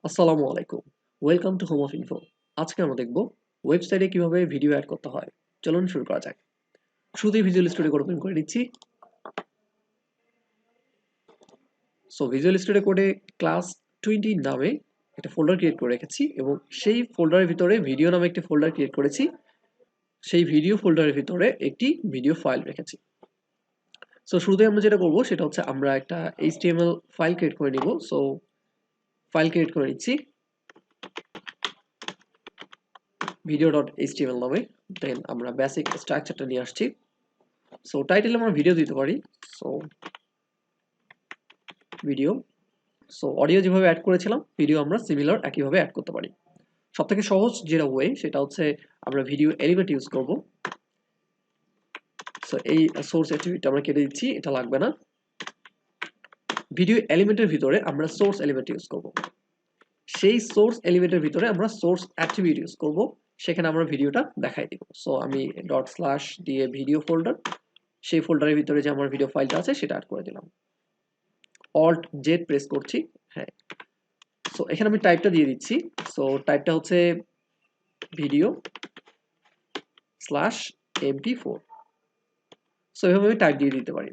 আসসালামু আলাইকুম। Welcome to home of info. আজকে আমরা দেখব ওয়েবসাইটে কিভাবে ভিডিও অ্যাড করতে হয়। চলুন শুরু করা যাক। শুরুতেই ভিজুয়াল স্টুডিও কোড ওপেন করে নিচ্ছি। ভিজুয়াল স্টুডিও কোডে ক্লাস 20 নামে একটা ফোল্ডার ক্রিয়েট করে রেখেছি এবং সেই ফোল্ডারের ভিতরে ভিডিও নামে একটি ফোল্ডার ক্রিয়েট করেছি। সেই ভিডিও ফোল্ডারের ভিতরে একটি ভিডিও ফাইল রেখেছি। শুরুতে আমরা যেটা করব সেটা হচ্ছে আমরা একটা HTML ফাইল ক্রিয়েট করে নিব। ফাইল ক্রিয়েট করে নিচ্ছি video.html নামে। দেন আমরা বেসিক স্ট্রাকচারটা নিয়ে আসছি। টাইটেল আমরা ভিডিও দিতে পারি। So video. অডিও যেভাবে অ্যাড করেছিলাম ভিডিও আমরা সিমিলার একইভাবে অ্যাড করতে পারি। সবথেকে সহজ যেটা ওয়ে সেটা হচ্ছে আমরা ভিডিও এলিমেন্ট ইউজ করব। এই সোর্স অ্যাট্রিবিউটটা আমরা কেটে দিচ্ছি, এটা লাগবে না। ভিডিও এলিমেন্টের ভিতরে আমরা সোর্স এলিমেন্ট ইউজ করব। সেই সোর্স এলিমেন্টের ভিতরে আমরা সোর্স অ্যাট্রিবিউট ইউজ করব, সেখানে আমরা ভিডিওটা দেখাই দিব। আমি ডট স্ল্যাশ দিয়ে ভিডিও ফোল্ডার, সেই ফোল্ডারের ভিতরে যে আমার ভিডিও ফাইলটা আছে সেটা অ্যাড করে দিলাম। অল্ট জেড প্রেস করছি। হ্যাঁ, এখানে আমি টাইপটা দিয়ে দিচ্ছি। টাইপটা হচ্ছে ভিডিও স্ল্যাশ MP4। এভাবে আমি টাইপ দিয়ে দিতে পারি।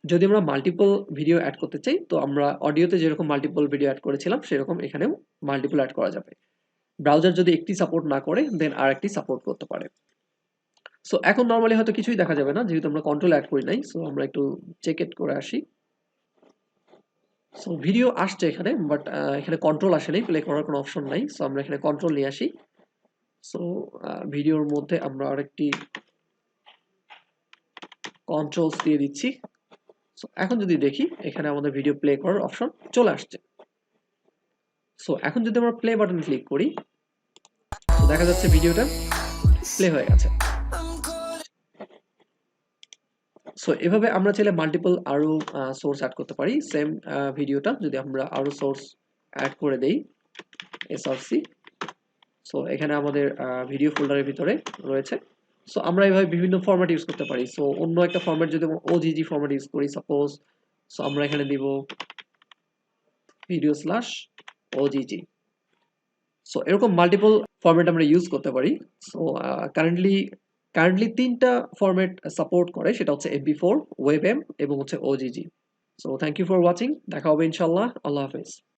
যদি আমরা মাল্টিপল ভিডিও অ্যাড করতে চাই, তো আমরা অডিওতে যেরকম মাল্টিপল ভিডিও অ্যাড করেছিলাম সেরকম এখানেও মাল্টিপল অ্যাড করা যাবে। ব্রাউজার যদি একটি সাপোর্ট না করে দেন আরেকটি সাপোর্ট করতে পারে। এখন নরমালি হয়তো কিছুই দেখা যাবে না যেহেতু আমরা কন্ট্রোল অ্যাড করি নাই। আমরা একটু চেক ইট করে আসি। ভিডিও আসছে এখানে, বাট এখানে কন্ট্রোল আসে নাই, প্লে করার কোনো অপশন নাই। আমরা এখানে কন্ট্রোল নিয়ে আসি। ভিডিওর মধ্যে আমরা আরেকটি কন্ট্রোলস দিয়ে দিচ্ছি। এখন যদি দেখি এখানে আমাদের ভিডিও প্লে করার অপশন চলে আসছে। এখন যদি আমরা প্লে বাটন ক্লিক করি, দেখা যাচ্ছে ভিডিওটা প্লে হয়ে গেছে। এভাবে আমরা চাইলে মাল্টিপল আরো সোর্স অ্যাড করতে পারি। সেম ভিডিওটা যদি আমরা আরো সোর্স অ্যাড করে দেই, এসআরসি। এখানে আমাদের ভিডিও ফোল্ডারের ভিতরে রয়েছে। আমরা এইভাবে বিভিন্ন ফরম্যাট ইউজ করতে পারি। অন্য একটা ফরম্যাট যদি ওজিজি ফরম্যাট ইউজ করি সাপোজ, আমরা এখানে দিব ভিডিও স্ল্যাশ ওজিজি। এরকম মাল্টিপল ফরম্যাট আমরা ইউজ করতে পারি। কারেন্টলি 3টা ফরম্যাট সাপোর্ট করে, সেটা হচ্ছে MP4, WebM এবং হচ্ছে OGG। Thank you for watching. দেখা হবে ইনশাআল্লাহ। আল্লাহ হাফেজ।